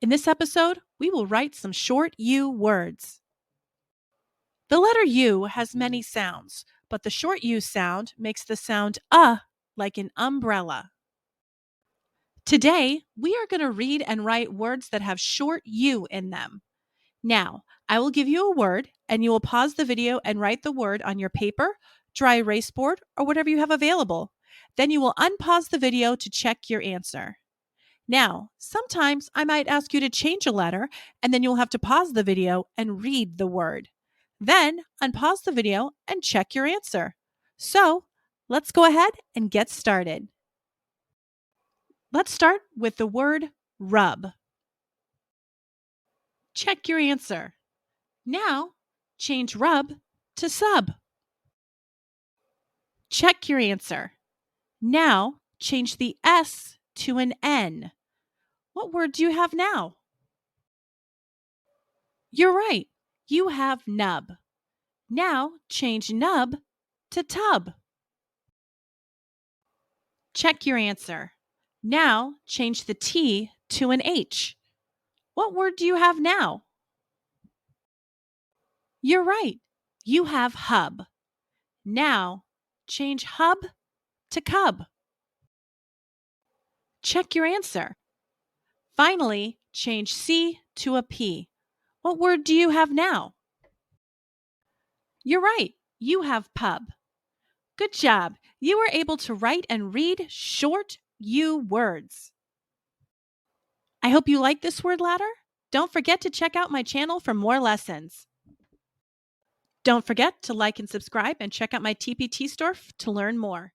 In this episode, we will write some short U words. The letter U has many sounds, but the short U sound makes the sound like an umbrella. Today, we are going to read and write words that have short U in them. Now, I will give you a word, and you will pause the video and write the word on your paper, dry erase board, or whatever you have available. Then you will unpause the video to check your answer. Now, sometimes I might ask you to change a letter, and then you'll have to pause the video and read the word. Then unpause the video and check your answer. So, let's go ahead and get started. Let's start with the word rub. Check your answer. Now, change rub to sub. Check your answer. Now, change the S to an N. What word do you have now? You're right. You have nub. Now, change nub to tub. Check your answer. Now, change the T to an H. What word do you have now? You're right. You have hub. Now, change hub to cub. Check your answer. Finally, change C to a P. What word do you have now? You're right. You have pub. Good job. You were able to write and read short U words. I hope you like this word ladder. Don't forget to check out my channel for more lessons. Don't forget to like and subscribe and check out my TPT store to learn more.